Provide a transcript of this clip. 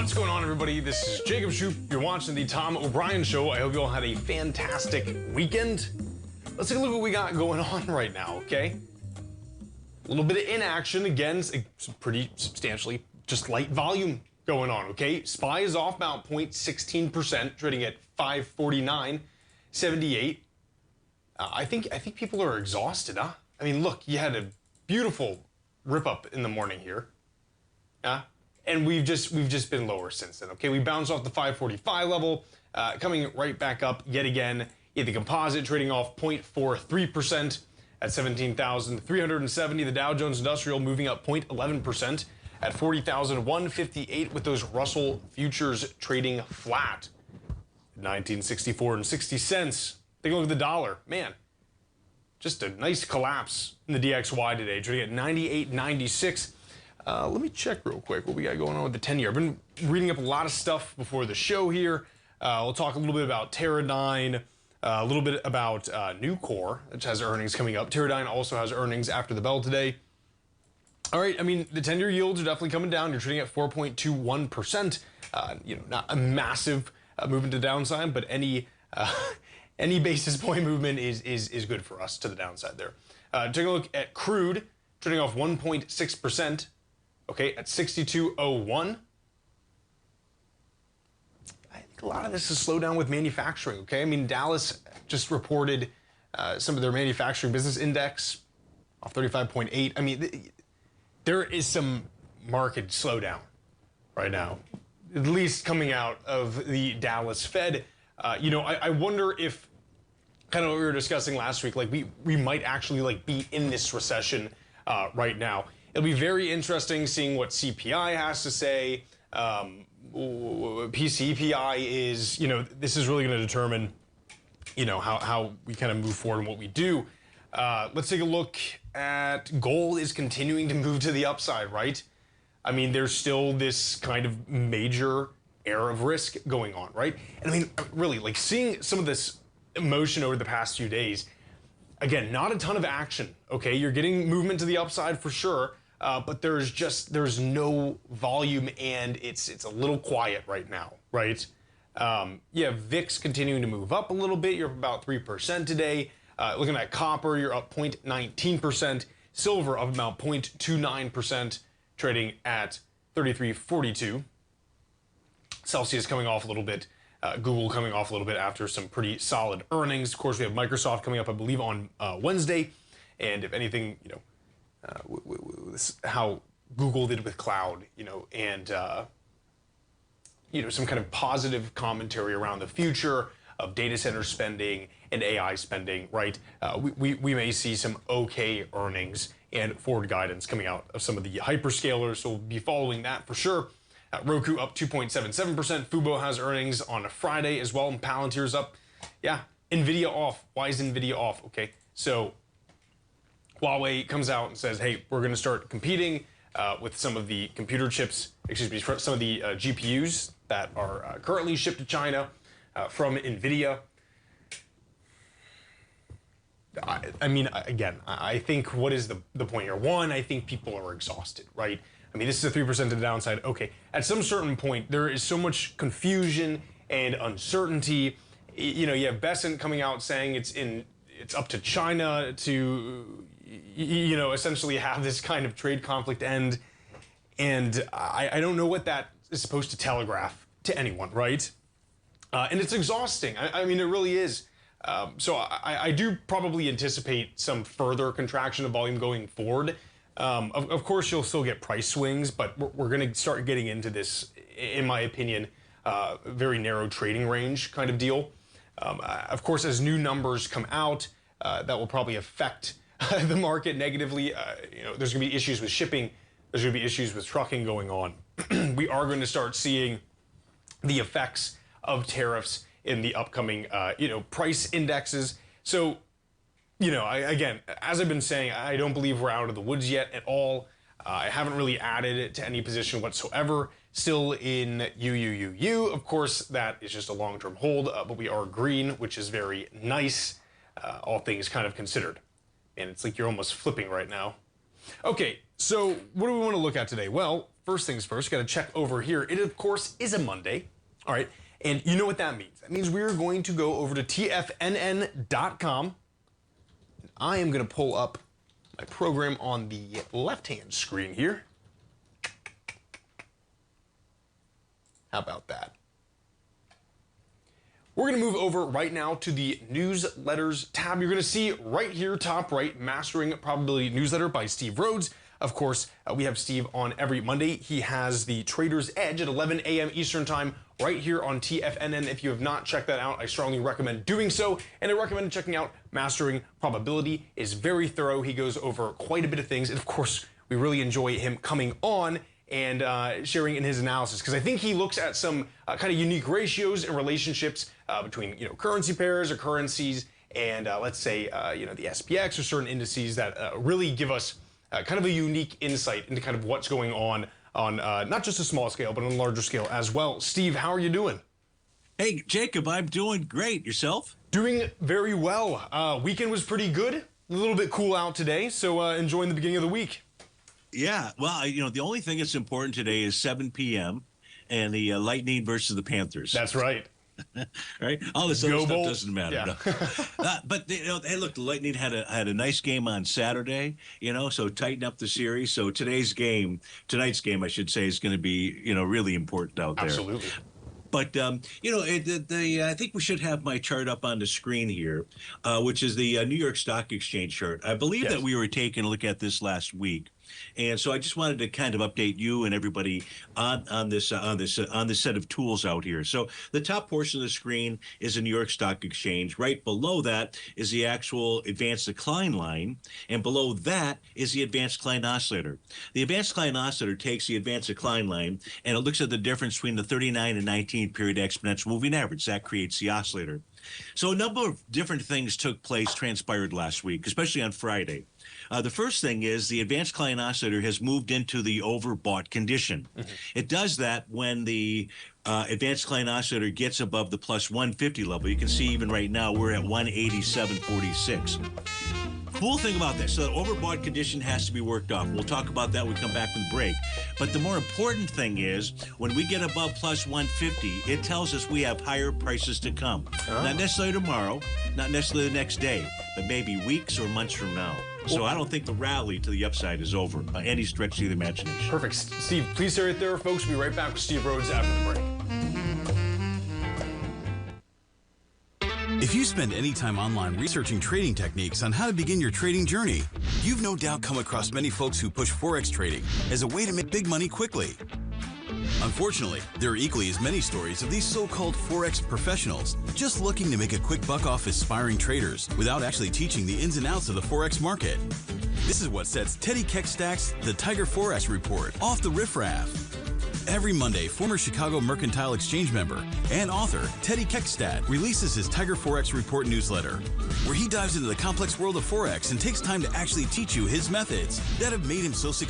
What's going on, everybody? This is Jacob Shoup. You're watching the Tom O'Brien Show. I hope you all had a fantastic weekend. Let's take a look at what we got going on right now, okay? A little bit of inaction, again, some pretty substantially just light volume going on, okay? SPY is off about 0.16%, trading at 549.78. I think people are exhausted, huh? I mean, look, you had a beautiful rip up in the morning here, yeah? And we've just been lower since then, okay? We bounced off the 545 level, coming right back up yet again. You had the composite trading off 0.43% at 17,370. The Dow Jones Industrial moving up 0.11% at 40,158, with those Russell futures trading flat, 1964 and 60 cents. Take a look at the dollar, man. Just a nice collapse in the DXY today, trading at 98.96. Let me check real quick what we got going on with the 10-year. I've been reading up a lot of stuff before the show here. We'll talk a little bit about Teradyne, a little bit about Nucor, which has earnings coming up. Teradyne also has earnings after the bell today. All right, I mean, the 10-year yields are definitely coming down. You're trading at 4.21%. Not a massive movement to the downside, but any basis point movement is good for us to the downside there. Taking a look at crude, trading off 1.6%. Okay, at 62.01. I think a lot of this is slowed down with manufacturing, okay? I mean, Dallas just reported some of their manufacturing business index off 35.8. I mean, there is some market slowdown right now, at least coming out of the Dallas Fed. I wonder if, kind of what we were discussing last week, like we might actually like be in this recession right now. It'll be very interesting seeing what CPI has to say. PCPI is, this is really going to determine, how we kind of move forward and what we do. Let's take a look at gold is continuing to move to the upside, right? I mean, there's still this kind of major air of risk going on, right? And I mean, really, like seeing some of this emotion over the past few days, again, not a ton of action, okay? You're getting movement to the upside for sure, but there's no volume and it's a little quiet right now, right? VIX continuing to move up a little bit. You're up about 3% today. Looking at copper, you're up 0.19%. Silver up about 0.29%, trading at 33.42. Celsius coming off a little bit. Google coming off a little bit after some pretty solid earnings. Of course, we have Microsoft coming up, I believe, on Wednesday. And if anything, how Google did with cloud, and some kind of positive commentary around the future of data center spending and AI spending, right? We may see some okay earnings and forward guidance coming out of some of the hyperscalers, so we'll be following that for sure. Roku up 2.77%. Fubo has earnings on a Friday as well, and Palantir's up. Yeah, NVIDIA off. Why is NVIDIA off? Okay, so Huawei comes out and says, hey, we're going to start competing with some of the computer chips, some of the GPUs that are currently shipped to China from NVIDIA. I think what is the point here? One, I think people are exhausted, right? I mean, this is a 3% to the downside. Okay, at some certain point, there is so much confusion and uncertainty. You have Besant coming out saying it's up to China to, essentially have this kind of trade conflict end. And I don't know what that is supposed to telegraph to anyone, right? And it's exhausting. I mean, it really is. So I do probably anticipate some further contraction of volume going forward. Of course, you'll still get price swings, but we're going to start getting into this, in my opinion, very narrow trading range kind of deal. Of course, as new numbers come out, that will probably affect the market negatively. There's going to be issues with shipping. There's going to be issues with trucking going on. We are going to start seeing the effects of tariffs in the upcoming, price indexes. So, again, as I've been saying, I don't believe we're out of the woods yet at all. I haven't really added it to any position whatsoever. Still in UUUU. Of course, that is just a long-term hold, but we are green, which is very nice, all things kind of considered. And it's like you're almost flipping right now. Okay, so what do we want to look at today? Well, first things first, got to check over here. It, of course, is a Monday. All right. And you know what that means. That means we're going to go over to TFNN.com. I am going to pull up my program on the left-hand screen here. How about that? We're going to move over right now to the newsletters tab. You're going to see right here, top right, Mastering Probability Newsletter by Steve Rhodes. Of course, we have Steve on every Monday. He has the Trader's Edge at 11 a.m. Eastern Time right here on TFNN. If you have not checked that out, I strongly recommend doing so. And I recommend checking out Mastering Probability. It's very thorough. He goes over quite a bit of things. And of course, we really enjoy him coming on and sharing in his analysis, because I think he looks at some kind of unique ratios and relationships between currency pairs or currencies and let's say the SPX or certain indices that really give us kind of a unique insight into kind of what's going on not just a small scale but on a larger scale as well. Steve, how are you doing? Hey, Jacob, I'm doing great. Yourself? Doing very well. Weekend was pretty good. A little bit cool out today, so enjoying the beginning of the week. Yeah, well, the only thing that's important today is 7 p.m. and the Lightning versus the Panthers. That's right. Right? All this other stuff doesn't matter. Yeah. No. But hey, look, the Lightning had a nice game on Saturday. So tighten up the series. So tonight's game, I should say, is going to be really important out there. Absolutely. But, I think we should have my chart up on the screen here, which is the New York Stock Exchange chart. I believe that we were taking a look at this last week. And so I just wanted to kind of update you and everybody on this set of tools out here. So the top portion of the screen is the New York Stock Exchange. Right below that is the actual advanced decline line, and below that is the advanced decline oscillator. The advanced decline oscillator takes the advanced decline line and it looks at the difference between the 39 and 19 period exponential moving average. That creates the oscillator. So a number of different things transpired last week, especially on Friday. The first thing is the advanced decline oscillator has moved into the overbought condition. Mm-hmm. It does that when the advanced decline oscillator gets above the plus 150 level. You can see even right now we're at 187.46. Cool thing about this, so the overbought condition has to be worked off. We'll talk about that when we come back from the break. But the more important thing is when we get above plus 150, it tells us we have higher prices to come. Oh. Not necessarily tomorrow, not necessarily the next day, but maybe weeks or months from now. So I don't think the rally to the upside is over by any stretch of the imagination. Perfect. Steve, please stay right there, folks. We'll be right back with Steve Rhodes after the break. If you spend any time online researching trading techniques on how to begin your trading journey, you've no doubt come across many folks who push Forex trading as a way to make big money quickly. Unfortunately, there are equally as many stories of these so-called Forex professionals just looking to make a quick buck off aspiring traders without actually teaching the ins and outs of the Forex market. This is what sets Teddy Keckstack's The Tiger Forex Report off the riffraff. Every Monday, former Chicago Mercantile Exchange member and author Teddy Keckstack releases his Tiger Forex Report newsletter, where he dives into the complex world of Forex and takes time to actually teach you his methods that have made him so successful.